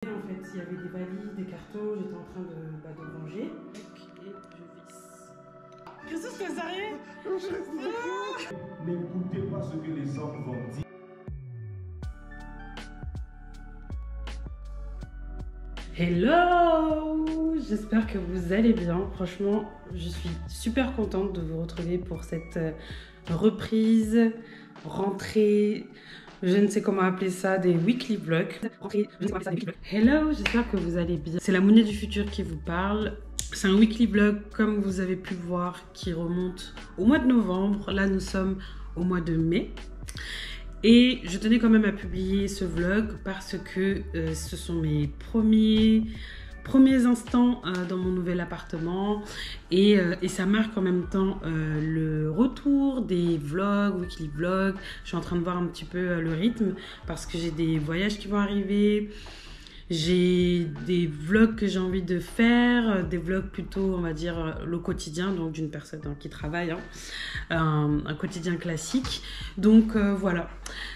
En fait, il y avait des valises, des cartons, j'étais en train de ranger. Et je visse. Christophe, t'es sérieux? N'écoutez pas ce que les hommes vont dire. Hello! J'espère que vous allez bien. Franchement, je suis super contente de vous retrouver pour cette reprise, rentrée, je ne sais comment appeler ça, des weekly vlogs. Hello, j'espère que vous allez bien. C'est la Mounier du futur qui vous parle. C'est un weekly vlog, comme vous avez pu voir, qui remonte au mois de novembre. Là, nous sommes au mois de mai. Et je tenais quand même à publier ce vlog parce que ce sont mes premiers instants dans mon nouvel appartement et ça marque en même temps le retour des vlogs, weekly vlogs. Je suis en train de voir un petit peu le rythme parce que j'ai des voyages qui vont arriver. J'ai des vlogs que j'ai envie de faire, des vlogs plutôt, on va dire, le quotidien, donc d'une personne qui travaille, un quotidien classique. Donc voilà,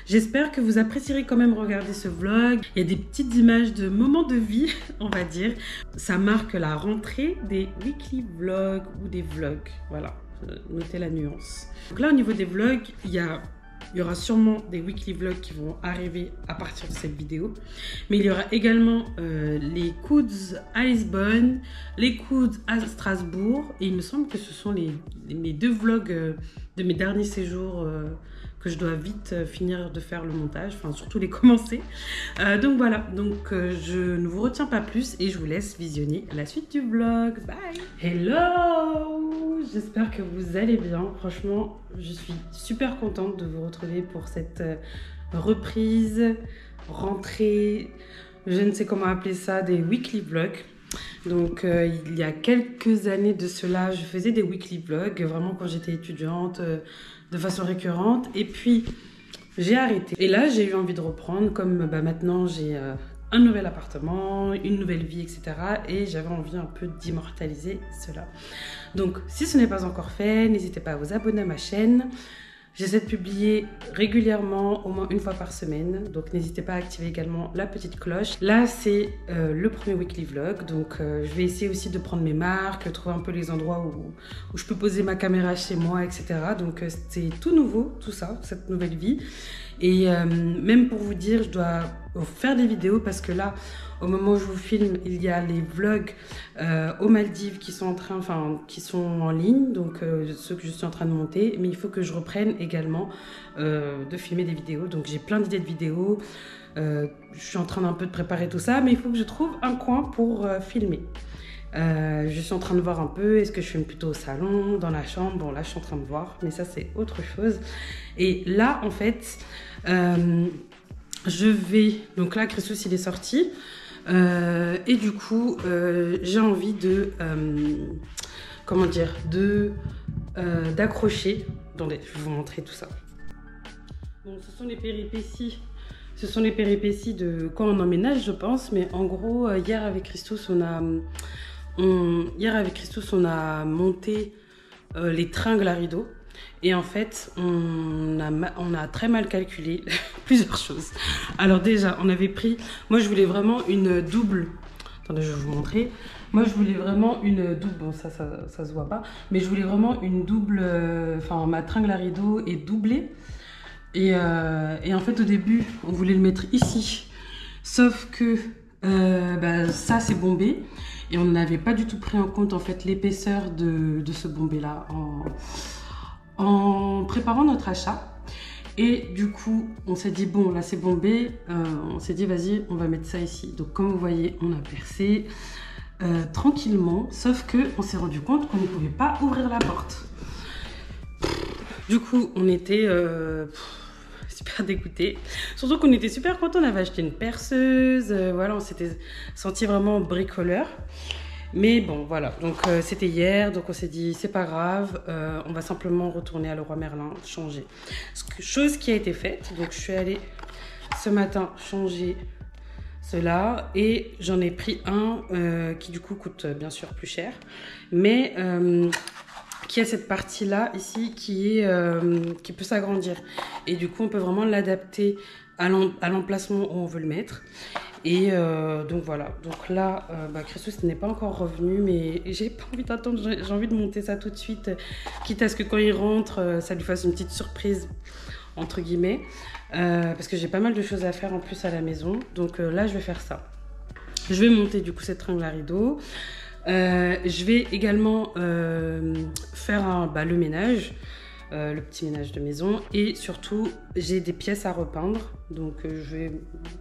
j'espère que vous apprécierez quand même regarder ce vlog. Il y a des petites images de moments de vie, on va dire. Ça marque la rentrée des weekly vlogs ou des vlogs, voilà, notez la nuance. Donc là, au niveau des vlogs, il y aura sûrement des weekly vlogs qui vont arriver à partir de cette vidéo. Mais il y aura également les couds à Lisbonne, les couds à Strasbourg. Et il me semble que ce sont mes deux vlogs de mes derniers séjours que je dois vite finir de faire le montage. Enfin, surtout les commencer. Donc voilà. Donc je ne vous retiens pas plus et je vous laisse visionner la suite du vlog. Bye! Hello! J'espère que vous allez bien. Franchement, je suis super contente de vous retrouver pour cette reprise, rentrée, je ne sais comment appeler ça, des weekly vlogs. Donc il y a quelques années de cela, je faisais des weekly vlogs, vraiment quand j'étais étudiante, de façon récurrente. Et puis, j'ai arrêté. Et là, j'ai eu envie de reprendre, comme maintenant j'ai un nouvel appartement, une nouvelle vie, etc. Et j'avais envie un peu d'immortaliser cela. Donc, si ce n'est pas encore fait, n'hésitez pas à vous abonner à ma chaîne. J'essaie de publier régulièrement, au moins une fois par semaine. Donc, n'hésitez pas à activer également la petite cloche. Là, c'est le premier weekly vlog. Donc, je vais essayer aussi de prendre mes marques, trouver un peu les endroits où je peux poser ma caméra chez moi, etc. Donc, c'est tout nouveau, tout ça, cette nouvelle vie. Et même pour vous dire, je dois faire des vidéos parce que là, au moment où je vous filme, il y a les vlogs aux Maldives qui sont en ligne, donc ceux que je suis en train de monter. Mais il faut que je reprenne également de filmer des vidéos. Donc j'ai plein d'idées de vidéos. Je suis en train d'un peu de préparer tout ça, mais il faut que je trouve un coin pour filmer. Je suis en train de voir un peu, est-ce que je filme plutôt au salon, dans la chambre? Bon, là, je suis en train de voir, mais ça, c'est autre chose. Et là, en fait, je vais... Donc là, Christophe, il est sorti. Et du coup, j'ai envie de... comment dire? D'accrocher. Attendez, je vais vous montrer tout ça. Bon, ce sont les péripéties. Ce sont les péripéties de quand on emménage, je pense. Mais en gros, hier avec Christophe, on a monté les tringles à rideaux. Et en fait, on a très mal calculé plusieurs choses. Alors déjà, on avait pris... Moi, je voulais vraiment une double... Attendez, je vais vous montrer. Moi, je voulais vraiment une double... Bon, ça se voit pas. Mais je voulais vraiment une double... Enfin, ma tringle à rideaux est doublée. Et en fait, au début, on voulait le mettre ici. Sauf que ça, c'est bombé. Et on n'avait pas du tout pris en compte, en fait, l'épaisseur de ce bombé-là en préparant notre achat. Et du coup, on s'est dit, bon, là, c'est bombé. On s'est dit, vas-y, on va mettre ça ici. Donc, comme vous voyez, on a percé tranquillement. Sauf qu'on s'est rendu compte qu'on ne pouvait pas ouvrir la porte. Du coup, on était... super dégoûté, surtout qu'on était super contents, on avait acheté une perceuse, voilà, on s'était senti vraiment bricoleur. Mais bon, voilà, donc c'était hier, donc on s'est dit c'est pas grave, on va simplement retourner à Leroy Merlin, changer. Chose qui a été faite, donc je suis allée ce matin changer cela et j'en ai pris un qui du coup coûte bien sûr plus cher, mais qui a cette partie-là ici qui peut s'agrandir. Et du coup, on peut vraiment l'adapter à l'emplacement où on veut le mettre. Et donc voilà, donc là, Christos n'est pas encore revenu, mais j'ai pas envie d'attendre, j'ai envie de monter ça tout de suite, quitte à ce que quand il rentre, ça lui fasse une petite surprise, entre guillemets, parce que j'ai pas mal de choses à faire en plus à la maison, donc là je vais faire ça. Je vais monter du coup cette tringle à rideau, je vais également faire le ménage, le petit ménage de maison, et surtout j'ai des pièces à repeindre, donc je vais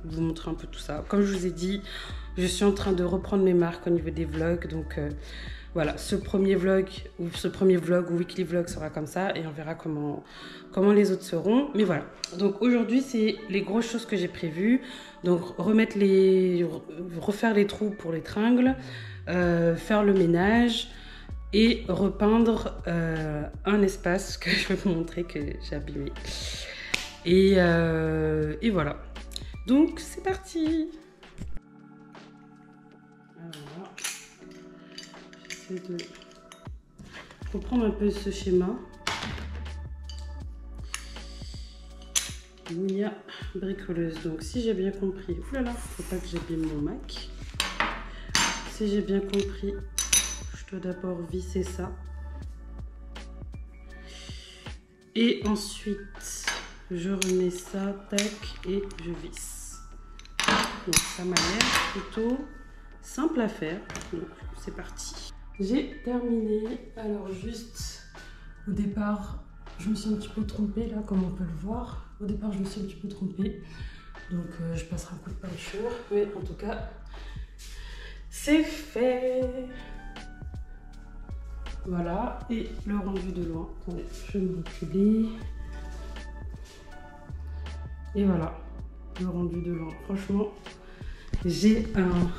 vous montrer un peu tout ça. Comme je vous ai dit, je suis en train de reprendre mes marques au niveau des vlogs, donc voilà, ce premier vlog ou weekly vlog sera comme ça, et on verra comment les autres seront. Mais voilà, donc aujourd'hui c'est les grosses choses que j'ai prévues, donc refaire les trous pour les tringles, faire le ménage et repeindre un espace que je vais vous montrer que j'ai abîmé. Et voilà. Donc c'est parti. Alors, j'essaie de reprendre un peu ce schéma. Mia bricoleuse. Donc si j'ai bien compris, oulala, faut pas que j'abîme mon Mac. Si j'ai bien compris, je dois d'abord visser ça. Et ensuite, je remets ça, tac, et je visse. Donc ça m'a l'air plutôt simple à faire. Donc c'est parti. J'ai terminé. Alors juste, au départ, je me suis un petit peu trompée là, comme on peut le voir. Au départ, je me suis un petit peu trompée. Donc je passerai un coup de peinture. Mais en tout cas, c'est fait. Voilà, et le rendu de loin. Attendez, je vais me reculer. Et voilà, le rendu de loin. Franchement, j'ai un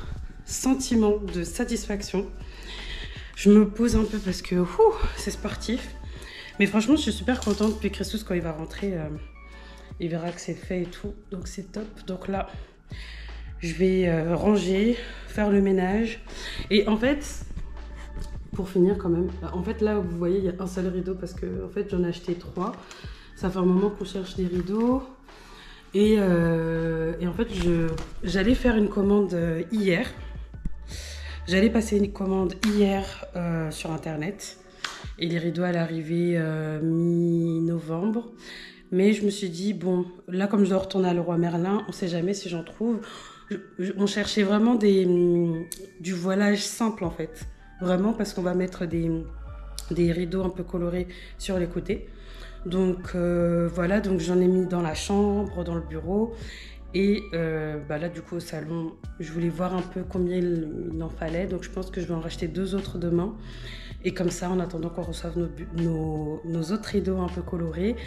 sentiment de satisfaction. Je me pose un peu parce que c'est sportif. Mais franchement, je suis super contente. Puis Christos, quand il va rentrer, il verra que c'est fait et tout. Donc c'est top. Donc là, je vais ranger, faire le ménage. Et en fait, pour finir quand même, en fait là vous voyez il y a un seul rideau parce que en fait j'en ai acheté 3. Ça fait un moment qu'on cherche des rideaux. Et en fait j'allais faire une commande hier. J'allais passer une commande hier sur internet. Et les rideaux allaient arriver mi-novembre. Mais je me suis dit, bon, là comme je dois retourner à Leroy Merlin, on sait jamais si j'en trouve. On cherchait vraiment du voilage simple en fait. Vraiment parce qu'on va mettre des rideaux un peu colorés sur les côtés. Donc voilà, donc j'en ai mis dans la chambre, dans le bureau. Et là du coup au salon, je voulais voir un peu combien il en fallait. Donc je pense que je vais en racheter 2 autres demain. Et comme ça, en attendant qu'on reçoive nos autres rideaux un peu colorés,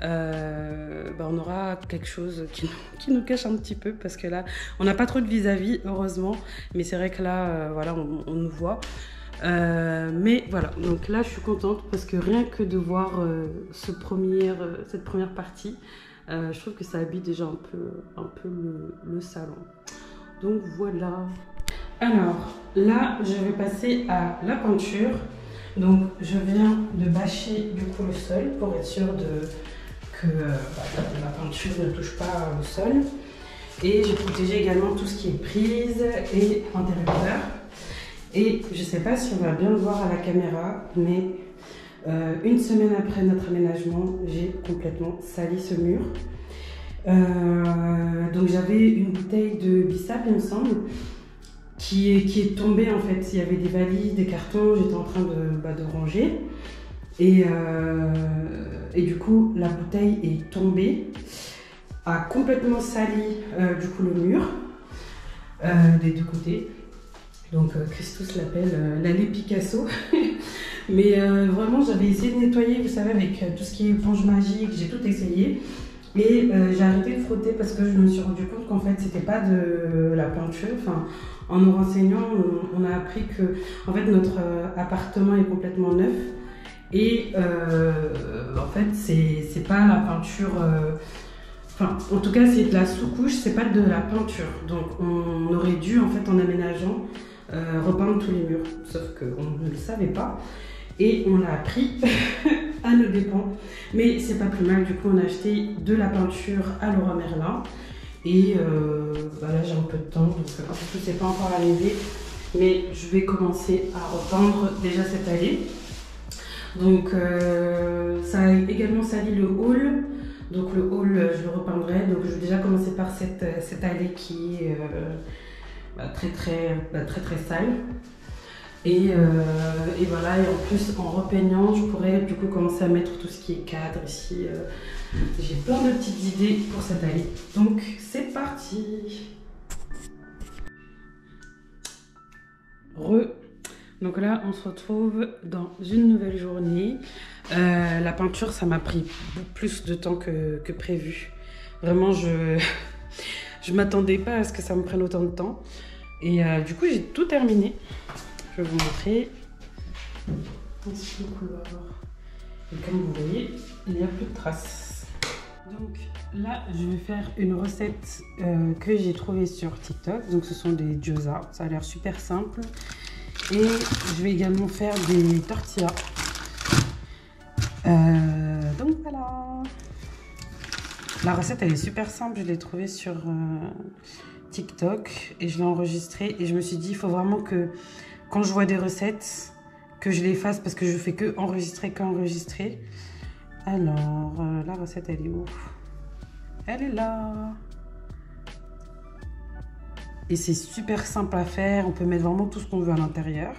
on aura quelque chose qui nous cache un petit peu. Parce que là, on n'a pas trop de vis-à-vis, heureusement. Mais c'est vrai que là, voilà, on nous voit. Mais voilà, donc là, je suis contente parce que rien que de voir cette première partie, je trouve que ça habille déjà un peu le salon. Donc voilà. Alors, là, je vais passer à la peinture. Donc, je viens de bâcher du coup le sol pour être sûre que la peinture ne touche pas le sol. Et j'ai protégé également tout ce qui est prise et interrupteur. Et je ne sais pas si on va bien le voir à la caméra, mais une semaine après notre aménagement, j'ai complètement sali ce mur. Donc j'avais une bouteille de bissap, il me semble, qui est tombée en fait. Il y avait des valises, des cartons, j'étais en train de ranger. Et du coup, la bouteille est tombée, a complètement sali du coup le mur des 2 côtés. Donc Christos l'appelle l'allée Picasso. Mais vraiment, j'avais essayé de nettoyer, vous savez, avec tout ce qui est éponge magique, j'ai tout essayé. Et j'ai arrêté de frotter parce que je me suis rendu compte qu'en fait, c'était pas de la peinture. Enfin, en nous renseignant, on a appris que en fait, notre appartement est complètement neuf. Et en fait, c'est pas la peinture. Enfin, en tout cas, c'est de la sous-couche, c'est pas de la peinture. Donc, on aurait dû, en fait, en aménageant, repeindre tous les murs. Sauf qu'on ne le savait pas. et on l'a pris à nos dépens. Mais c'est pas plus mal, du coup on a acheté de la peinture à Leroy Merlin. Et là j'ai un peu de temps, donc en fait c'est pas encore arrivé. Mais je vais commencer à repeindre déjà cette allée. Donc ça a également sali le hall. Donc le hall je le repeindrai. Donc je vais déjà commencer par cette allée qui est très sale. Et voilà, et en plus en repeignant je pourrais du coup commencer à mettre tout ce qui est cadre ici. J'ai plein de petites idées pour cette allée. Donc c'est parti. Donc là on se retrouve dans une nouvelle journée. La peinture ça m'a pris plus de temps que prévu. Vraiment je m'attendais pas à ce que ça me prenne autant de temps. Et du coup j'ai tout terminé. Je vais vous montrer. Ici le couloir. Et comme vous voyez, il n'y a plus de traces. Donc là, je vais faire une recette que j'ai trouvée sur TikTok. Donc ce sont des gyoza. Ça a l'air super simple. Et je vais également faire des tortillas. Donc voilà. La recette, elle est super simple. Je l'ai trouvée sur TikTok et je l'ai enregistrée. Et je me suis dit, il faut vraiment que quand je vois des recettes, que je les fasse parce que je fais que enregistrer. Alors, la recette, elle est où? Elle est là. Et c'est super simple à faire. On peut mettre vraiment tout ce qu'on veut à l'intérieur.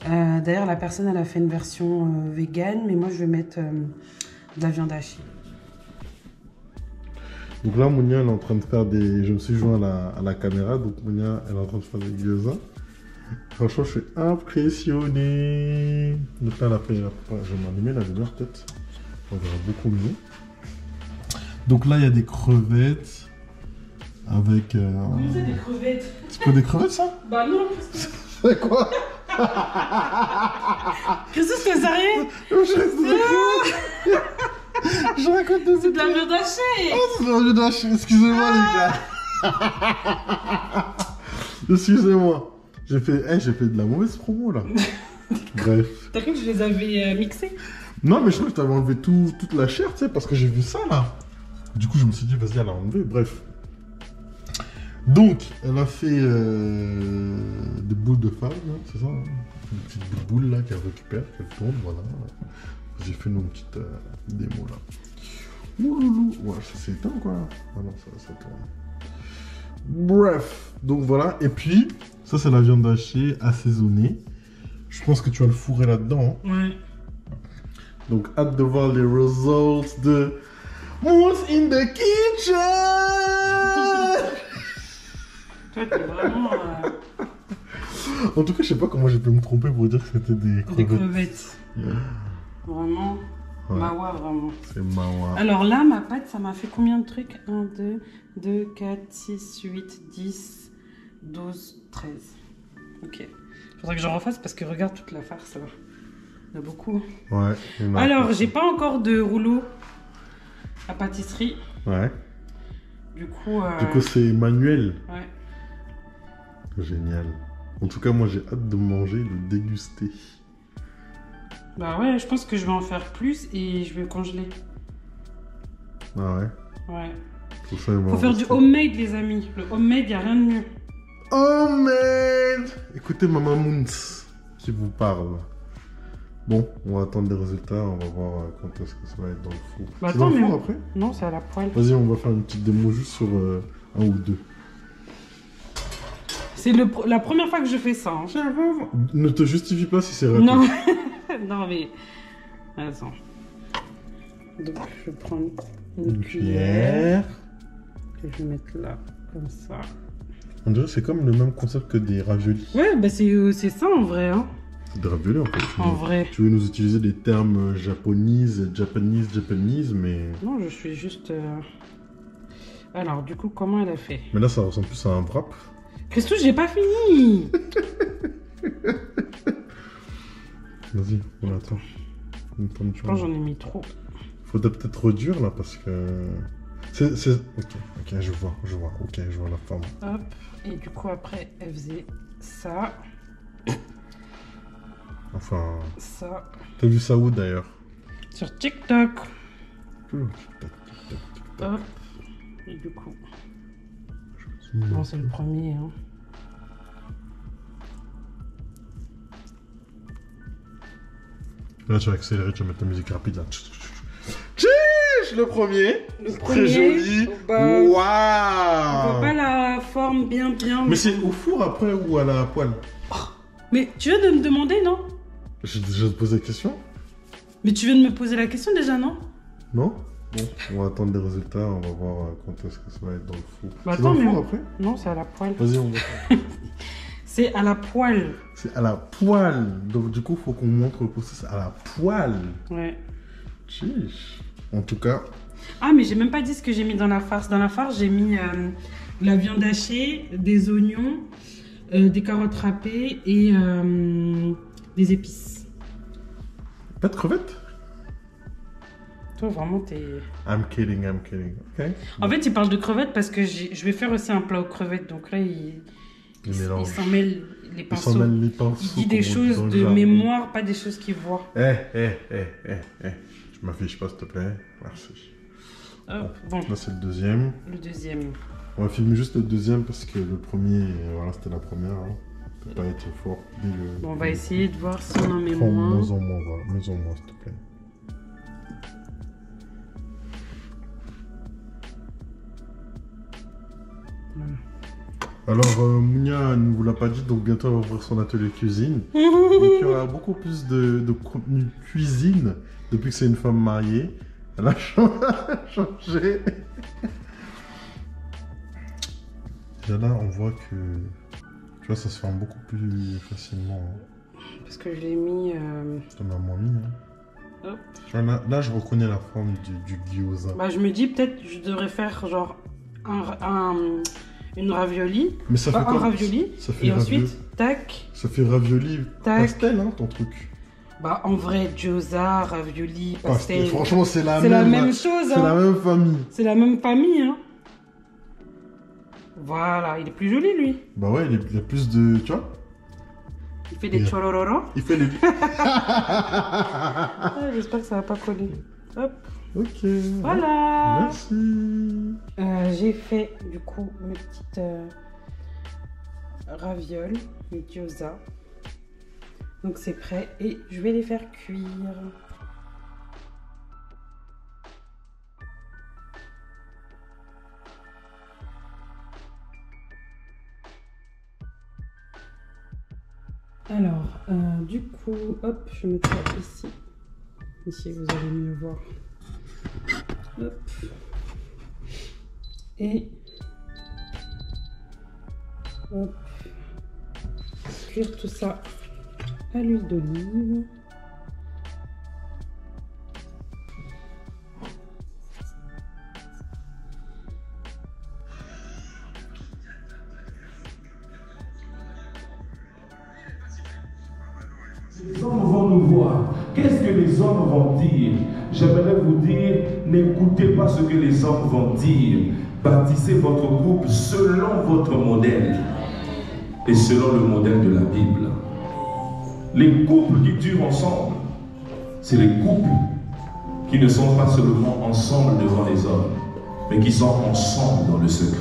D'ailleurs, la personne, elle a fait une version vegan, mais moi, je vais mettre de la viande hachée. Donc là, Mounia, elle est en train de faire des... Je me suis joint à la caméra, donc Mounia, elle est en train de faire des gyoza. Franchement, je suis impressionné. Donc là, elle a fait... Je vais m'allumer la lumière, peut-être. On verra beaucoup mieux. Donc là, il y a des crevettes avec... Oui, c'est des crevettes. C'est pas des crevettes, ça? Bah non. C'est quoi? Christophe, t'es sérieux? Je raconte des... C'est de la viande hachée. Oh, c'est de la viande hachée. Excusez-moi, les gars. Excusez-moi. J'ai fait de la mauvaise promo, là. Bref. T'as cru que je les avais mixés? Non, mais je crois que t'avais enlevé toute la chair, tu sais, parce que j'ai vu ça, là. Du coup, je me suis dit, vas-y, elle a enlevé. Bref. Donc, elle a fait des boules de farine, hein, c'est ça, hein, des petites boules, là, qu'elle récupère, qu'elle tourne, voilà. J'ai fait nos petites démos, là. Ouloulou. Ouais, ça s'est éteint, quoi. Ah non, ça tourne. Bref. Donc, voilà. Et puis, ça, c'est la viande hachée assaisonnée. Je pense que tu vas le fourrer là-dedans. Hein. Ouais. Donc, hâte de voir les results de What's in the Kitchen. Toi, t'es vraiment... En tout cas, je sais pas comment j'ai pu me tromper pour dire que c'était des crevettes. Des crevettes. Yeah. Vraiment. Ouais. Mawa, vraiment. C'est mawa. Alors là, ma pâte, ça m'a fait combien de trucs? 1, 2, 4, 6, 8, 10, 12, 13. Ok. Faudrait que j'en refasse parce que regarde toute la farce là. Il y en a beaucoup. Ouais. Alors, j'ai pas encore de rouleau à pâtisserie. Ouais. Du coup, c'est manuel. ouais. Génial. En tout cas, moi, j'ai hâte de manger, de déguster. Bah ouais, je pense que je vais en faire plus et je vais congeler. Ah ouais? Ouais. Tout ça, Faut faire du homemade, les amis. Le homemade, y a rien de mieux. Homemade! Écoutez Maman Moons qui vous parle. Bon, on va attendre les résultats, on va voir quand est-ce que ça va être dans le four. Bah c'est dans attends, le four mais... après? Non, c'est à la poêle. Vas-y, on va faire une petite démo juste sur un ou deux. C'est la première fois que je fais ça. Hein. Ne te justifie pas si c'est raté. Non. Non, mais... Attends. Donc, je vais prendre une cuillère. Que je vais mettre là, comme ça. On dirait que c'est comme le même concept que des raviolis. Ouais, bah c'est ça en vrai. Hein. C'est des raviolis en fait. Vrai. Tu veux nous utiliser des termes japonais, mais... Non, je suis juste... Alors, du coup, comment elle a fait? Mais là, ça ressemble plus à un wrap. Christophe, j'ai pas fini. Vas-y, on attend. Je pense que j'en ai mis trop. Faudrait peut-être réduire là parce que... Ok, je vois. Ok, je vois la forme. Hop. Et du coup, après, elle faisait ça. Ah, Enfin... Ça. T'as vu ça où d'ailleurs? Sur TikTok. Hum. Hop. Et du coup. Bon, c'est le premier. Hein. Là, tu vas accélérer, tu vas mettre la musique rapide là. Tchiche, le premier. Très joli. Bah, on voit Waouh. pas la forme bien. Mais c'est au four après ou à la poêle? Mais tu viens de me demander, non? J'ai déjà posé la question? Mais tu viens de me poser la question déjà, non? Non? Bon, on va attendre les résultats, on va voir quand est-ce que ça va être dans le four. Bah, C'est dans attends, le four mais- après? Non, c'est à la poêle. Vas-y, on va. C'est à la poêle. C'est à la poêle. Donc du coup, il faut qu'on montre le process à la poêle. Ouais. Chiche. En tout cas, Ah, mais j'ai même pas dit ce que j'ai mis dans la farce. Dans la farce, j'ai mis de la viande hachée, des oignons, des carottes râpées et des épices. pas de crevettes? Toi, vraiment, t'es... I'm kidding, ok. En fait, il parle de crevettes parce que je vais faire aussi un plat aux crevettes. Donc là, il mélange. s'en mêle les Il pinceaux. s'en mêle les pinceaux. Il dit des comme on dit choses dans le de jargon. mémoire, pas des choses qu'il voit. Tu m'affiches pas, s'il te plaît. Merci. Hop, bon, Là, c'est le deuxième. le deuxième. On va filmer juste le deuxième parce que le premier, voilà, c'était la première. Hein. Peut pas être fort. Bon, on va essayer de voir si on en met Prends moins. moins en moins, voilà. Moins en moins, s'il te plaît. Alors, Mounia ne vous l'a pas dit, donc bientôt elle va ouvrir son atelier cuisine. Donc il y aura beaucoup plus de contenu cuisine depuis que c'est une femme mariée. Elle a changé. Déjà là, on voit que tu vois, ça se forme beaucoup plus facilement. Hein. Parce que je l'ai mis... Ça m'a moins mis. Hein. Hop. Tu vois, là, je reconnais la forme du gyoza. Bah, je me dis peut-être je devrais faire genre une ravioli. Mais ça fait Un quoi? ravioli. Ça fait Et ravioli. ensuite, tac. Ça fait ravioli Tac. pastel, hein, ton truc. Bah, en vrai, gyoza, ravioli, Pastel. pastel. Franchement, c'est la C'est la même. même chose, C'est hein. la même famille. C'est la même famille, hein. Voilà, il est plus joli, lui. Bah ouais, il y a plus de. Tu vois? Il fait des Yeah. chorororo. Il fait les. Ah, j'espère que ça va pas coller. Hop. Ok. Voilà. Merci. J'ai fait, du coup, mes petites ravioles, mes gyoza. Donc, c'est prêt. Et je vais les faire cuire. Alors, du coup, hop, je vais mettre ça ici. Ici, vous allez mieux voir. Hop. Et... hop. Cuire tout ça à l'huile d'olive. Les hommes vont nous voir. Qu'est-ce que les hommes vont dire? J'aimerais vous dire, n'écoutez pas ce que les hommes vont dire. Bâtissez votre couple selon votre modèle et selon le modèle de la Bible. Les couples qui durent ensemble, c'est les couples qui ne sont pas seulement ensemble devant les hommes, mais qui sont ensemble dans le secret.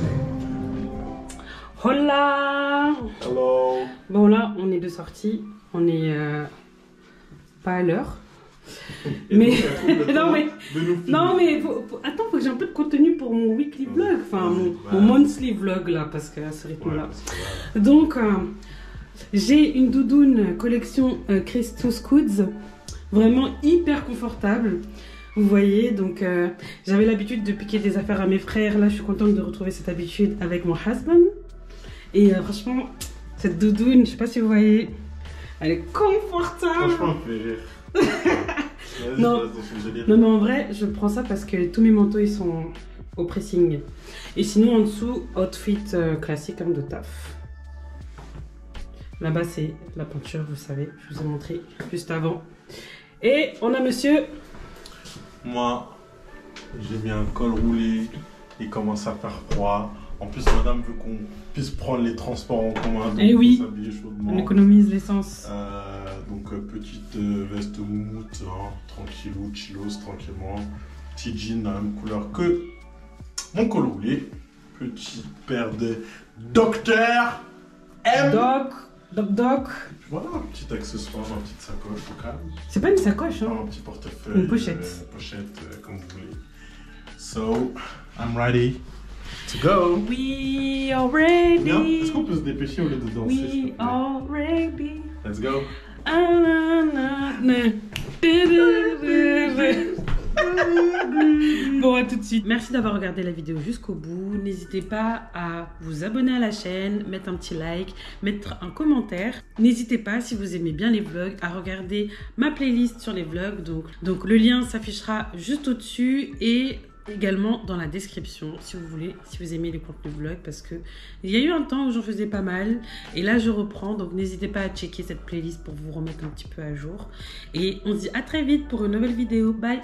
Hola! Hello. Bon, là, on est de sortie. On est pas à l'heure. Mais... non, mais attends, faut que j'ai un peu de contenu pour mon weekly vlog. Enfin, mon monthly vlog, là, parce que à ce rythme-là. Donc, j'ai une doudoune collection Christos Goods. Vraiment hyper confortable. Vous voyez, donc j'avais l'habitude de piquer des affaires à mes frères. Là, je suis contente de retrouver cette habitude avec mon husband. Et franchement, cette doudoune, je sais pas si vous voyez, elle est confortable. Franchement, elle fait rire. Non. Non, mais en vrai, je prends ça parce que tous mes manteaux, ils sont au pressing. Et sinon, en dessous, outfit classique de taf. Là-bas, c'est la peinture, vous savez, je vous ai montré juste avant. Et on a monsieur... Moi, j'ai mis un col roulé. Il commence à faire froid. En plus, madame veut qu'on puisse prendre les transports en commun. Donc Eh oui. on s'habille chaudement. On économise l'essence. donc petite veste moumoute, hein, tranquillou, chillos, tranquillement. Petit jean la même couleur que mon col roulé. Petite paire de Dr. M. Doc. Voilà, un petit accessoire, une petite sacoche au calme. C'est pas une sacoche, hein. Un petit portefeuille. Une pochette. Pochette, comme vous voulez. So, I'm ready to go. We are ready. Bien. Est-ce qu'on peut se dépêcher au lieu de danser, s'il te We plaît? are ready. Let's go. Bon, à tout de suite. Merci d'avoir regardé la vidéo jusqu'au bout. N'hésitez pas à vous abonner à la chaîne, mettre un petit like, mettre un commentaire. N'hésitez pas, si vous aimez bien les vlogs, à regarder ma playlist sur les vlogs. Donc le lien s'affichera juste au-dessus et également dans la description si vous voulez, si vous aimez les contenus vlog, parce que il y a eu un temps où j'en faisais pas mal et là je reprends, donc n'hésitez pas à checker cette playlist pour vous remettre un petit peu à jour et on se dit à très vite pour une nouvelle vidéo. Bye.